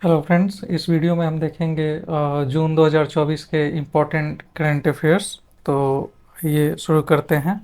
Hello friends, इस video में हम देखेंगे जून 2024 के इम्पोर्टेंट करंट अफेयर्स। तो ये शुरू करते हैं।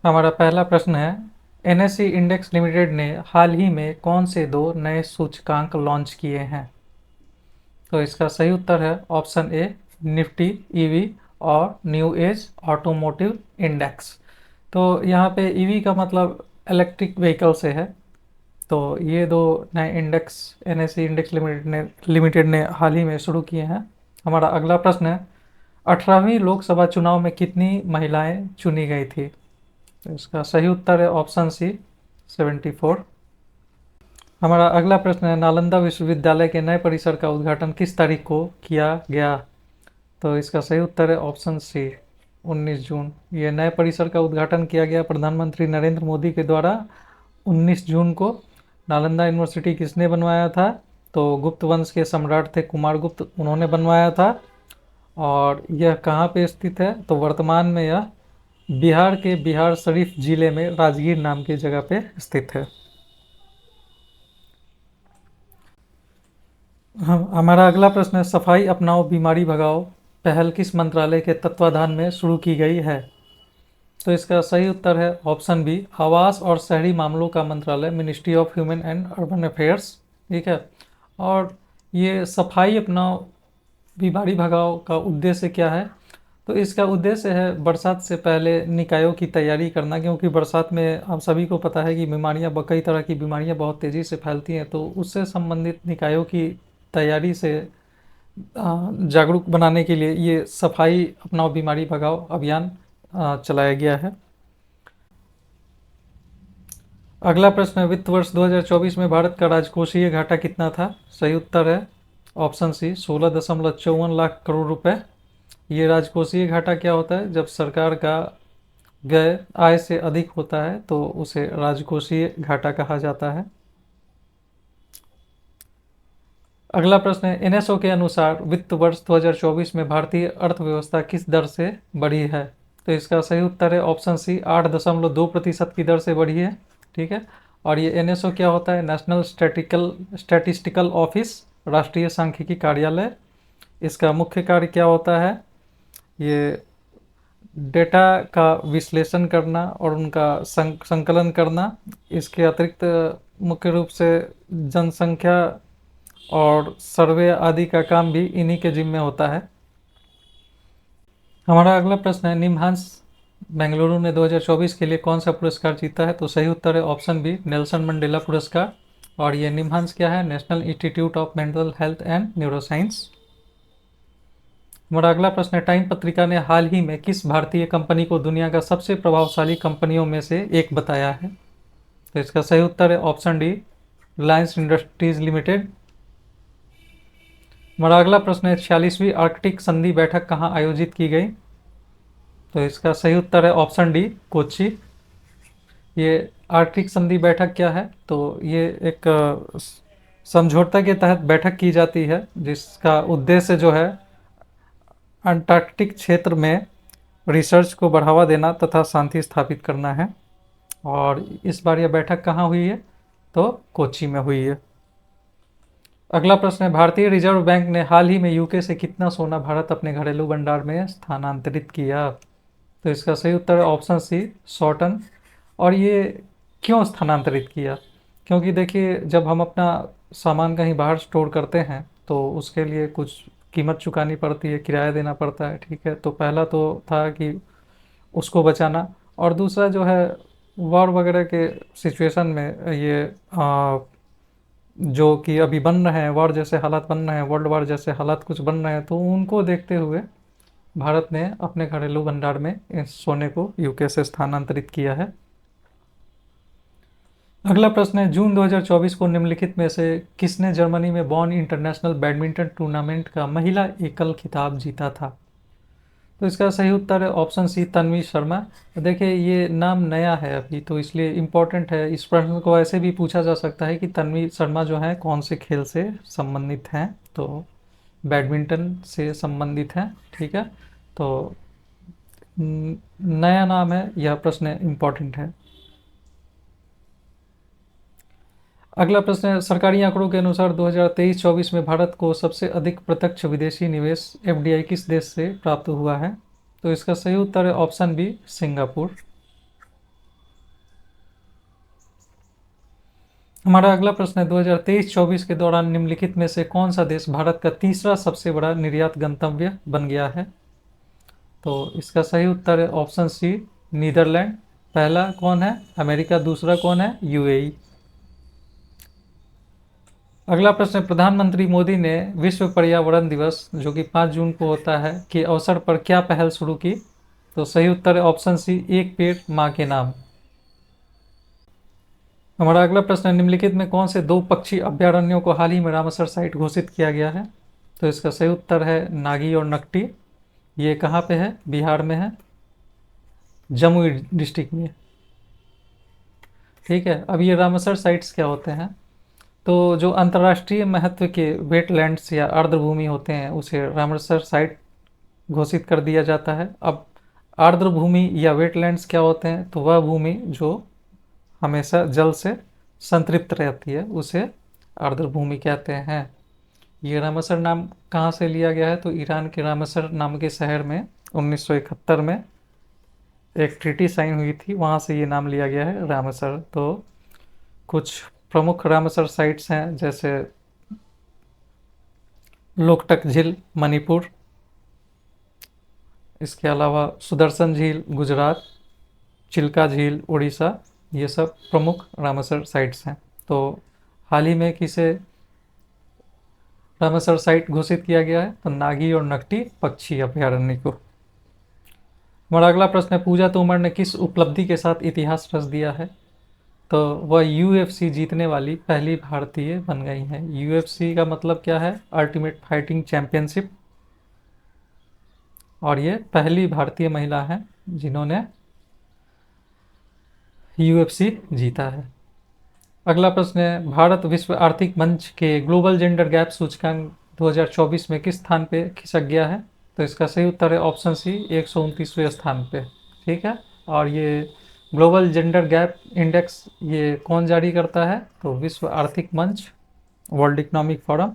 हमारा पहला प्रश्न है, एनएसई इंडेक्स लिमिटेड ने हाल ही में कौन से दो नए सूचकांक लॉन्च किए हैं? तो इसका सही उत्तर है ऑप्शन ए, निफ्टी ईवी और न्यू एज ऑटोमोटिव इंडेक्स। तो यहाँ पे ईवी का मतलब इलेक्ट्रिक व्हीकल से है। तो ये दो नए इंडेक्स एनएसई इंडेक्स लिमिटेड ने हाल ही में शुरू किए हैं। हमारा अगला प्रश्न है, 18वीं लोकसभा चुनाव में कितनी महिलाएं चुनी गई थी? तो इसका सही उत्तर है ऑप्शन सी, 74। हमारा अगला प्रश्न है, नालंदा विश्वविद्यालय के नए परिसर का उद्घाटन किस तारीख को किया गया? तो इसका सही उत्तर है ऑप्शन सी, 19 जून। ये नए परिसर का उद्घाटन किया गया प्रधानमंत्री नरेंद्र मोदी के द्वारा 19 जून को। नालंदा यूनिवर्सिटी किसने बनवाया था? तो गुप्त वंश के सम्राट थे कुमार गुप्त, उन्होंने बनवाया था। और यह कहाँ पे स्थित है? तो वर्तमान में यह बिहार के बिहार शरीफ जिले में राजगीर नाम की जगह पे स्थित है। हमारा अगला प्रश्न है, सफाई अपनाओ बीमारी भगाओ पहल किस मंत्रालय के तत्वाधान में शुरू की गई है? तो इसका सही उत्तर है ऑप्शन बी, आवास और शहरी मामलों का मंत्रालय, ministry of human and urban affairs. ठीक है। और ये सफाई अपनाओ बीमारी भगाओ का उद्देश्य क्या है? तो इसका उद्देश्य है बरसात से पहले निकायों की तैयारी करना, क्योंकि बरसात में आप सभी को पता है कि बीमारियां, कई तरह की बीमारियां बहुत तेज़ी से फैलती हैं। तो उससे संबंधित निकायों की तैयारी से जागरूक बनाने के लिए ये सफाई अपनाओ बीमारी भगाओ अभियान चलाया गया है। अगला प्रश्न है, वित्त वर्ष 2024 में भारत का राजकोषीय घाटा कितना था? सही उत्तर है ऑप्शन सी, 16.54 लाख करोड़ रुपए। ये राजकोषीय घाटा क्या होता है? जब सरकार का व्यय आय से अधिक होता है तो उसे राजकोषीय घाटा कहा जाता है। अगला प्रश्न है, एनएसओ के अनुसार वित्त वर्ष 2024 में भारतीय अर्थव्यवस्था किस दर से बढ़ी है? तो इसका सही उत्तर है ऑप्शन सी, 8.2% की दर से बढ़ी है। ठीक है। और ये एनएसओ क्या होता है? नेशनल स्टैटिस्टिकल ऑफिस, राष्ट्रीय सांख्यिकी कार्यालय। इसका मुख्य कार्य क्या होता है? ये डेटा का विश्लेषण करना और उनका संकलन करना। इसके अतिरिक्त मुख्य रूप से जनसंख्या और सर्वे आदि का काम भी इन्हीं के जिम्मे होता है। हमारा अगला प्रश्न है, निम्हांस बेंगलुरु ने 2024 के लिए कौन सा पुरस्कार जीता है? तो सही उत्तर है ऑप्शन बी, नेल्सन मंडेला पुरस्कार। और ये निम्हांस क्या है? National institute of mental health and neuroscience. हमारा अगला प्रश्न है, टाइम पत्रिका ने हाल ही में किस भारतीय कंपनी को दुनिया का सबसे प्रभावशाली कंपनियों में से एक बताया है? तो इसका सही उत्तर है option D, Reliance industries limited. हमारा अगला प्रश्न है, 46वीं आर्कटिक संधि बैठक कहाँ आयोजित की गई? तो इसका सही उत्तर है ऑप्शन डी, कोच्चि। ये आर्कटिक संधि बैठक क्या है? तो ये एक समझौता के तहत बैठक की जाती है, जिसका उद्देश्य जो है अंटार्कटिक क्षेत्र में रिसर्च को बढ़ावा देना तथा शांति स्थापित करना है। और इस बार यह बैठक कहाँ हुई है? तो कोच्चि में हुई है। अगला प्रश्न है, भारतीय रिजर्व बैंक ने हाल ही में यूके से कितना सोना भारत अपने घरेलू भंडार में स्थानांतरित किया? तो इसका सही उत्तर है ऑप्शन सी, 100 टन। और ये क्यों स्थानांतरित किया? क्योंकि देखिए, जब हम अपना सामान कहीं बाहर स्टोर करते हैं तो उसके लिए कुछ कीमत चुकानी पड़ती है, किराया देना पड़ता है। ठीक है। तो पहला तो था कि उसको बचाना, और दूसरा जो है वॉर वगैरह के सिचुएशन में ये जो कि अभी बन रहे हैं, वॉर जैसे हालात बन रहे हैं, वर्ल्ड वॉर जैसे हालात कुछ बन रहे हैं, तो उनको देखते हुए भारत ने अपने घरेलू भंडार में इस सोने को यूके से स्थानांतरित किया है। अगला प्रश्न है, जून 2024 को निम्नलिखित में से किसने जर्मनी में बॉन इंटरनेशनल बैडमिंटन टूर्नामेंट का महिला एकल खिताब जीता था? तो इसका सही उत्तर है ऑप्शन सी, तन्वी शर्मा। देखिए, ये नाम नया है अभी, तो इसलिए इम्पोर्टेंट है। इस प्रश्न को ऐसे भी पूछा जा सकता है कि तन्वी शर्मा जो है कौन से खेल से संबंधित हैं? तो बैडमिंटन से संबंधित हैं। ठीक है। तो नया नाम है, यह प्रश्न इम्पोर्टेंट है। अगला प्रश्न है, सरकारी आंकड़ों के अनुसार 2023-24 में भारत को सबसे अधिक प्रत्यक्ष विदेशी निवेश एफडीआई किस देश से प्राप्त हुआ है? तो इसका सही उत्तर है ऑप्शन बी, सिंगापुर। हमारा अगला प्रश्न है, 2023-24 के दौरान निम्नलिखित में से कौन सा देश भारत का तीसरा सबसे बड़ा निर्यात गंतव्य बन गया है? तो इसका सही उत्तर है ऑप्शन सी, नीदरलैंड। पहला कौन है? अमेरिका। दूसरा कौन है? यूएई। अगला प्रश्न, प्रधानमंत्री मोदी ने विश्व पर्यावरण दिवस जो कि 5 जून को होता है के अवसर पर क्या पहल शुरू की? तो सही उत्तर है ऑप्शन सी, एक पेड़ मां के नाम। हमारा अगला प्रश्न है, निम्नलिखित में कौन से दो पक्षी अभ्यारण्यों को हाल ही में रामसर साइट घोषित किया गया है? तो इसका सही उत्तर है नागी और नकटी। ये कहाँ पे है? बिहार में है, जमुई डिस्ट्रिक्ट में। ठीक है, अब ये रामसर साइट्स क्या होते हैं? तो जो अंतर्राष्ट्रीय महत्व के वेटलैंड्स या आर्द्रभूमि होते हैं उसे रामसर साइट घोषित कर दिया जाता है। अब आर्द्रभूमि या वेटलैंड्स क्या होते हैं? तो वह भूमि जो हमेशा जल से संतृप्त रहती है उसे आर्द्रभूमि कहते हैं। ये रामसर नाम कहाँ से लिया गया है? तो ईरान के रामसर नाम के शहर में 1971 में एक ट्रीटी साइन हुई थी, वहाँ से ये नाम लिया गया है रामसर। तो कुछ प्रमुख रामसर साइट्स हैं जैसे लोकटक झील मणिपुर, इसके अलावा सुदर्शन झील गुजरात, चिल्का झील उड़ीसा, ये सब प्रमुख रामसर साइट्स हैं। तो हाल ही में किसे रामसर साइट घोषित किया गया है? तो नागी और नकटी पक्षी अभ्यारण्य को। हमारा अगला प्रश्न है, पूजा तोमर ने किस उपलब्धि के साथ इतिहास रच दिया है? तो वह यूएफसी जीतने वाली पहली भारतीय बन गई हैं। यूएफसी का मतलब क्या है? Ultimate fighting championship. और ये पहली भारतीय महिला है जिन्होंने यूएफसी जीता है। अगला प्रश्न है, भारत विश्व आर्थिक मंच के ग्लोबल जेंडर गैप सूचकांक 2024 में किस स्थान पे खिसक गया है? तो इसका सही उत्तर है ऑप्शन सी, 129वें स्थान पे। ठीक है, और ये ग्लोबल जेंडर गैप इंडेक्स ये कौन जारी करता है? तो विश्व आर्थिक मंच, वर्ल्ड इकोनॉमिक फोरम।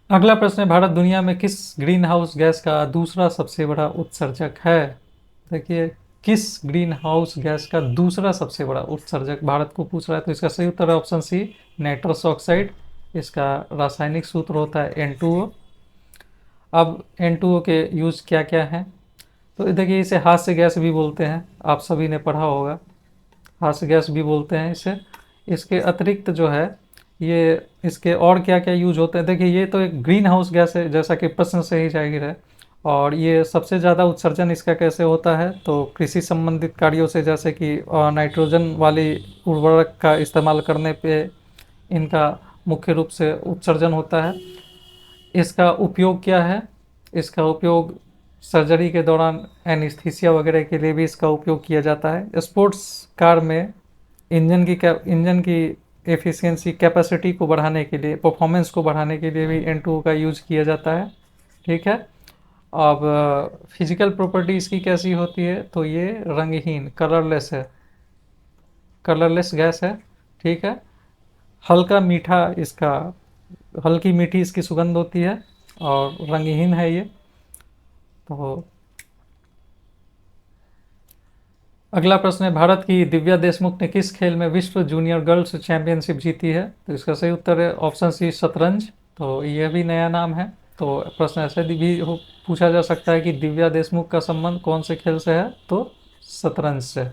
अगला प्रश्न है, भारत दुनिया में किस ग्रीन हाउस गैस का दूसरा सबसे बड़ा उत्सर्जक है? देखिए, किस ग्रीन हाउस गैस का दूसरा सबसे बड़ा उत्सर्जक भारत को पूछ रहा है। तो इसका सही उत्तर है ऑप्शन सी, नाइट्रस ऑक्साइड। इसका रासायनिक सूत्र होता है N2O। अब N2O के यूज क्या क्या हैं? तो देखिए, इसे हास्य गैस भी बोलते हैं, आप सभी ने पढ़ा होगा, हास्य गैस भी बोलते हैं इसे। इसके अतिरिक्त जो है ये इसके और क्या क्या यूज होते हैं? देखिए, ये तो एक ग्रीन हाउस गैस है जैसा कि प्रश्न से ही जाहिर है। और ये सबसे ज़्यादा उत्सर्जन इसका कैसे होता है? तो कृषि संबंधित कार्यों से, जैसे कि नाइट्रोजन वाली उर्वरक का इस्तेमाल करने पे इनका मुख्य रूप से उत्सर्जन होता है। इसका उपयोग क्या है? इसका उपयोग सर्जरी के दौरान एनेस्थीसिया वगैरह के लिए भी इसका उपयोग किया जाता है। स्पोर्ट्स कार में इंजन की एफिशिएंसी कैपेसिटी को बढ़ाने के लिए, परफॉर्मेंस को बढ़ाने के लिए भी N2O का यूज किया जाता है। ठीक है, अब फिजिकल प्रॉपर्टी इसकी कैसी होती है? तो ये रंगहीन, कलरलेस है, कलरलेस गैस है। ठीक है, हल्का मीठा इसका, हल्की मीठी इसकी सुगंध होती है और रंगहीन है ये। तो अगला प्रश्न है, भारत की दिव्या देशमुख ने किस खेल में विश्व जूनियर गर्ल्स चैंपियनशिप जीती है? तो इसका सही उत्तर है ऑप्शन सी, शतरंज। तो यह भी नया नाम है। तो प्रश्न ऐसे भी पूछा जा सकता है कि दिव्या देशमुख का संबंध कौन से खेल से है? तो शतरंज से।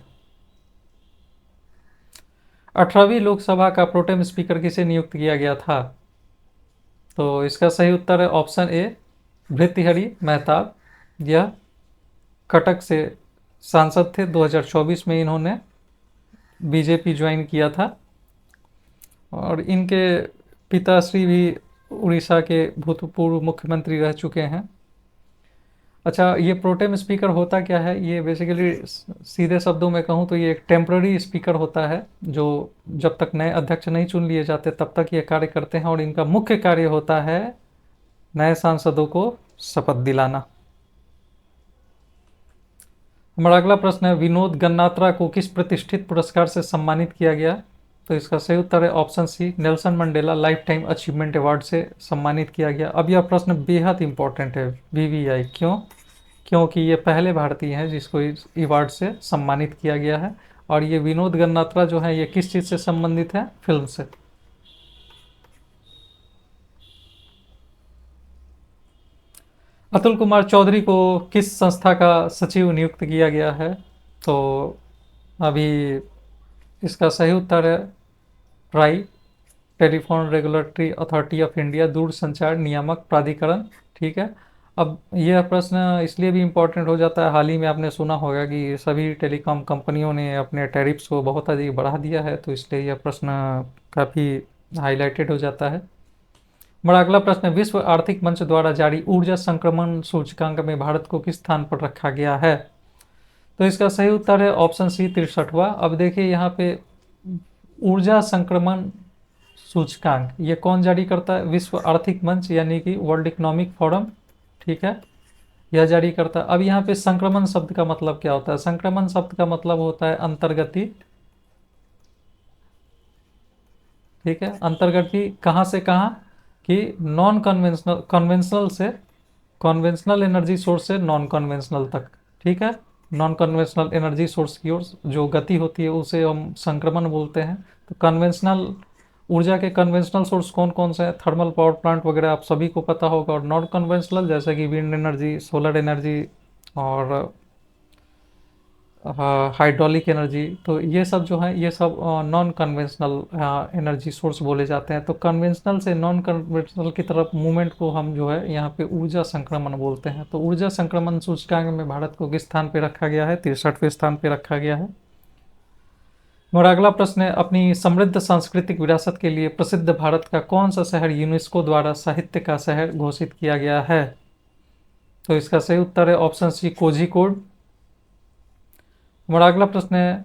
18वीं लोकसभा का प्रोटेम स्पीकर किसे नियुक्त किया गया था? तो इसका सही उत्तर है ऑप्शन ए, भृतृहरि मेहताब। यह कटक से सांसद थे, 2024 में इन्होंने बीजेपी ज्वाइन किया था। और इनके पिताश्री भी उड़ीसा के भूतपूर्व मुख्यमंत्री रह चुके हैं। अच्छा, ये प्रोटेम स्पीकर होता क्या है? ये बेसिकली सीधे शब्दों में कहूँ तो ये एक टेम्प्ररी स्पीकर होता है जो जब तक नए अध्यक्ष नहीं चुन लिए जाते तब तक ये कार्य करते हैं, और इनका मुख्य कार्य होता है नए सांसदों को शपथ दिलाना। हमारा अगला प्रश्न है, विनोद गन्नात्रा को किस प्रतिष्ठित पुरस्कार से सम्मानित किया गया? तो इसका सही उत्तर है option C, Nelson Mandela lifetime achievement award से सम्मानित किया गया। अब यह प्रश्न बेहद इंपॉर्टेंट है, वीवीआई क्यों? क्योंकि ये पहले भारतीय हैं जिसको इस अवार्ड से सम्मानित किया गया है। और ये विनोद गन्नात्रा जो है ये किस चीज़ से संबंधित है? फिल्म से। अतुल कुमार चौधरी को किस संस्था का सचिव नियुक्त किया गया है? तो अभी इसका सही उत्तर है try, telephone regulatory authority of India, दूरसंचार नियामक प्राधिकरण। ठीक है। अब यह प्रश्न इसलिए भी इम्पोर्टेंट हो जाता है, हाल ही में आपने सुना होगा कि सभी टेलीकॉम कंपनियों ने अपने टैरिफ्स को बहुत अधिक बढ़ा दिया है, तो इसलिए यह प्रश्न काफ़ी हाईलाइटेड हो जाता है। हमारा अगला प्रश्न है, विश्व आर्थिक मंच द्वारा जारी ऊर्जा संक्रमण सूचकांक में भारत को किस स्थान पर रखा गया है? तो इसका सही उत्तर है ऑप्शन सी, 63वां। अब देखिए यहाँ पे ऊर्जा संक्रमण सूचकांक ये कौन जारी करता है? विश्व आर्थिक मंच यानी कि वर्ल्ड इकोनॉमिक फोरम। ठीक है, यह जारी करता है। अब यहाँ पे संक्रमण शब्द का मतलब क्या होता है? संक्रमण शब्द का मतलब होता है अंतर्गति। ठीक है, अंतर्गति कहाँ से कहाँ? कि नॉन कन्वेंशनल, कन्वेंशनल से कन्वेंशनल एनर्जी सोर्स से नॉन कन्वेंशनल तक। ठीक है, नॉन कन्वेंशनल एनर्जी सोर्स की ओर जो गति होती है उसे हम संक्रमण बोलते हैं। तो कन्वेंशनल ऊर्जा के कन्वेंशनल सोर्स कौन कौन से हैं? थर्मल पावर प्लांट वगैरह आप सभी को पता होगा। और नॉन कन्वेंशनल जैसे कि विंड एनर्जी, सोलर एनर्जी और हाइड्रोलिक एनर्जी, तो ये सब जो है ये सब नॉन कन्वेंशनल एनर्जी सोर्स बोले जाते हैं। तो कन्वेंशनल से नॉन कन्वेंशनल की तरफ मूवमेंट को हम जो है यहाँ पे ऊर्जा संक्रमण बोलते हैं। तो ऊर्जा संक्रमण सूचकांक में भारत को किस स्थान पे रखा गया है? 63वें स्थान पे रखा गया है। हमारा अगला प्रश्न है, अपनी समृद्ध सांस्कृतिक विरासत के लिए प्रसिद्ध भारत का कौन सा शहर यूनेस्को द्वारा साहित्य का शहर घोषित किया गया है? तो इसका सही उत्तर है ऑप्शन सी, कोझिकोड। हमारा अगला प्रश्न है,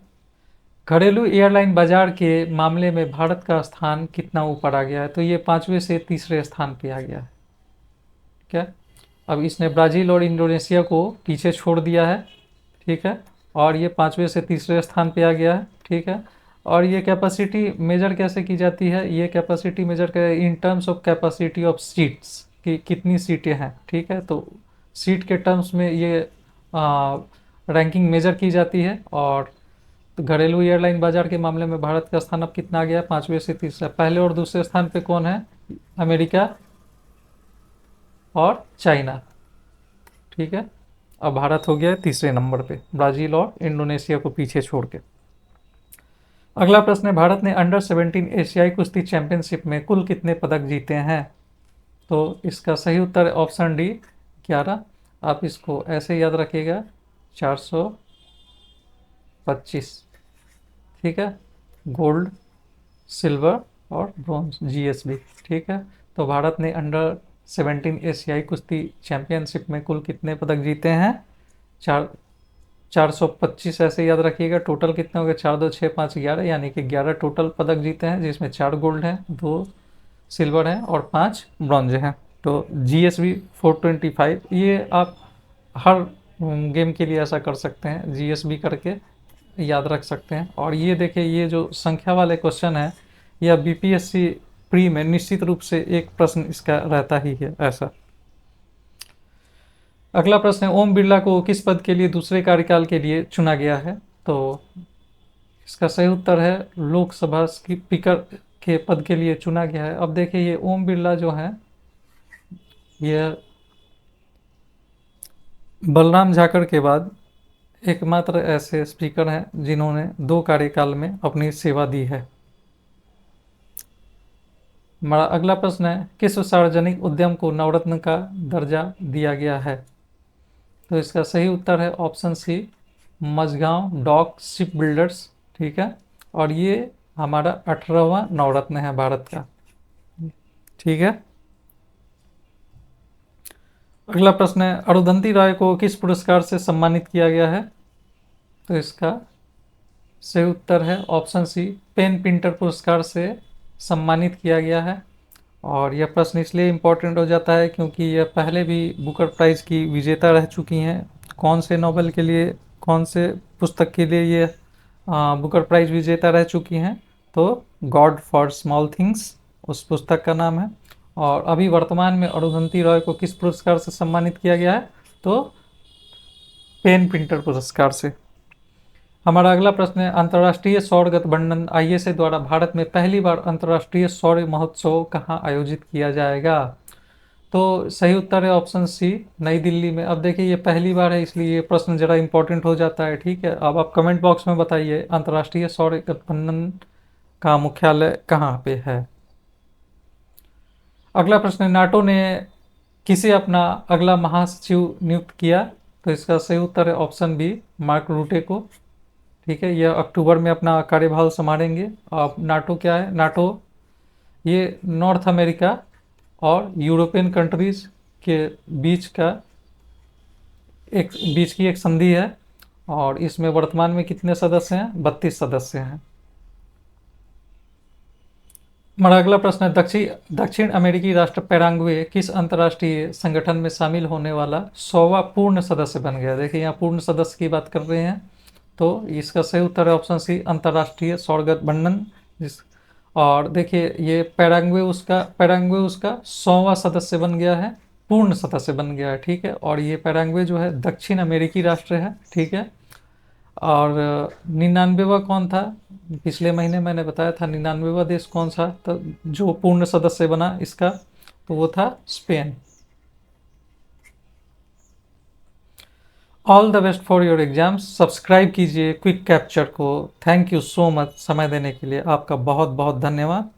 घरेलू एयरलाइन बाजार के मामले में भारत का स्थान कितना ऊपर आ गया है? तो ये 5वें से 3रे स्थान पे आ गया है। ठीक है, अब इसने ब्राज़ील और इंडोनेशिया को पीछे छोड़ दिया है। ठीक है, और ये 5वें से 3रे स्थान पे आ गया है। ठीक है, और ये कैपेसिटी मेजर कैसे की जाती है? ये कैपेसिटी मेजर कर in terms of capacity of seats, कि कितनी सीटें हैं। ठीक है, तो सीट के टर्म्स में ये रैंकिंग मेजर की जाती है। और तो घरेलू एयरलाइन बाजार के मामले में भारत का स्थान अब कितना आ गया है? 5वें से 3रा। पहले और दूसरे स्थान पे कौन है? अमेरिका और चाइना। ठीक है, अब भारत हो गया है 3रे नंबर पे, ब्राज़ील और इंडोनेशिया को पीछे छोड़ के। अगला प्रश्न है, भारत ने अंडर 17 एशियाई कुश्ती चैंपियनशिप में कुल कितने पदक जीते हैं? तो इसका सही उत्तर है ऑप्शन डी, 11। आप इसको ऐसे याद रखिएगा, 425। ठीक है, गोल्ड, सिल्वर और ब्रॉन्ज, जीएसबी। ठीक है, तो भारत ने अंडर 17 एशियाई कुश्ती चैंपियनशिप में कुल कितने पदक जीते हैं? 425 ऐसे याद रखिएगा। टोटल कितने हो गए? 4 2 6 5 11, यानी कि 11 टोटल पदक जीते हैं, जिसमें 4 गोल्ड हैं, 2 सिल्वर हैं और 5 ब्रॉन्ज हैं। तो जीएसबी 425, ये आप हर गेम के लिए ऐसा कर सकते हैं, जीएसबी करके याद रख सकते हैं। और ये देखिए, ये जो संख्या वाले क्वेश्चन है यह बीपीएससी प्री में निश्चित रूप से एक प्रश्न इसका रहता ही है ऐसा। अगला प्रश्न है, ओम बिरला को किस पद के लिए दूसरे कार्यकाल के लिए चुना गया है? तो इसका सही उत्तर है लोकसभा स्पीकर के पद के लिए चुना गया है। अब देखिए, ये ओम बिरला जो है यह बलराम झाकड़ के बाद एकमात्र ऐसे स्पीकर हैं जिन्होंने 2 कार्यकाल में अपनी सेवा दी है। हमारा अगला प्रश्न है, किस सार्वजनिक उद्यम को नवरत्न का दर्जा दिया गया है? तो इसका सही उत्तर है option C, Mazagon dock shipbuilders. ठीक है, और ये हमारा 18वां नवरत्न है भारत का। ठीक है, अगला प्रश्न है, अरुंधति रॉय को किस पुरस्कार से सम्मानित किया गया है? तो इसका सही उत्तर है ऑप्शन सी, पेन पिंटर पुरस्कार से सम्मानित किया गया है। और यह प्रश्न इसलिए इम्पोर्टेंट हो जाता है क्योंकि यह पहले भी बुकर प्राइज़ की विजेता रह चुकी हैं। कौन से नोबेल के लिए, कौन से पुस्तक के लिए ये बुकर प्राइज़ विजेता रह चुकी हैं? तो गॉड फॉर स्मॉल थिंग्स उस पुस्तक का नाम है। और अभी वर्तमान में अरुंधति रॉय को किस पुरस्कार से सम्मानित किया गया है? तो पेन प्रिंटर पुरस्कार से। हमारा अगला प्रश्न है, अंतर्राष्ट्रीय सौर गठबंधन आईएसए द्वारा भारत में पहली बार अंतर्राष्ट्रीय सौर महोत्सव कहाँ आयोजित किया जाएगा? तो सही उत्तर है ऑप्शन सी, नई दिल्ली में। अब देखिए ये पहली बार है इसलिए ये प्रश्न जरा इंपॉर्टेंट हो जाता है, ठीक है। अब आप कमेंट बॉक्स में बताइए अंतर्राष्ट्रीय सौर गठबंधन का मुख्यालय कहाँ पे है। अगला प्रश्न है, नाटो ने किसे अपना अगला महासचिव नियुक्त किया? तो इसका सही उत्तर है ऑप्शन बी, मार्क रूटे को। ठीक है, यह अक्टूबर में अपना कार्यभार संभालेंगे। अब नाटो क्या है? नाटो ये नॉर्थ अमेरिका और यूरोपियन कंट्रीज के बीच की एक संधि है और इसमें वर्तमान में कितने सदस्य हैं? 32 सदस्य हैं। हमारा अगला प्रश्न है, दक्षिण अमेरिकी राष्ट्र पैराग्वे किस अंतर्राष्ट्रीय संगठन में शामिल होने वाला 100वां पूर्ण सदस्य बन गया? देखिए यहाँ पूर्ण सदस्य की बात कर रहे हैं, तो इसका सही उत्तर है ऑप्शन सी, अंतर्राष्ट्रीय सौर गठबंधन। और देखिए ये पैराग्वे उसका 100वां सदस्य बन गया है, पूर्ण सदस्य बन गया है, ठीक है। और ये पैराग्वे जो है दक्षिण अमेरिकी राष्ट्र है, ठीक है। और 99वां कौन था? पिछले महीने मैंने बताया था 99वां देश कौन सा तो जो पूर्ण सदस्य बना इसका, तो वो था Spain. All the best for your exams. Subscribe कीजिए क्विक कैप्चर को। थैंक यू सो मच समय देने के लिए, आपका बहुत बहुत धन्यवाद।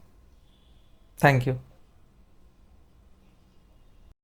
Thank you.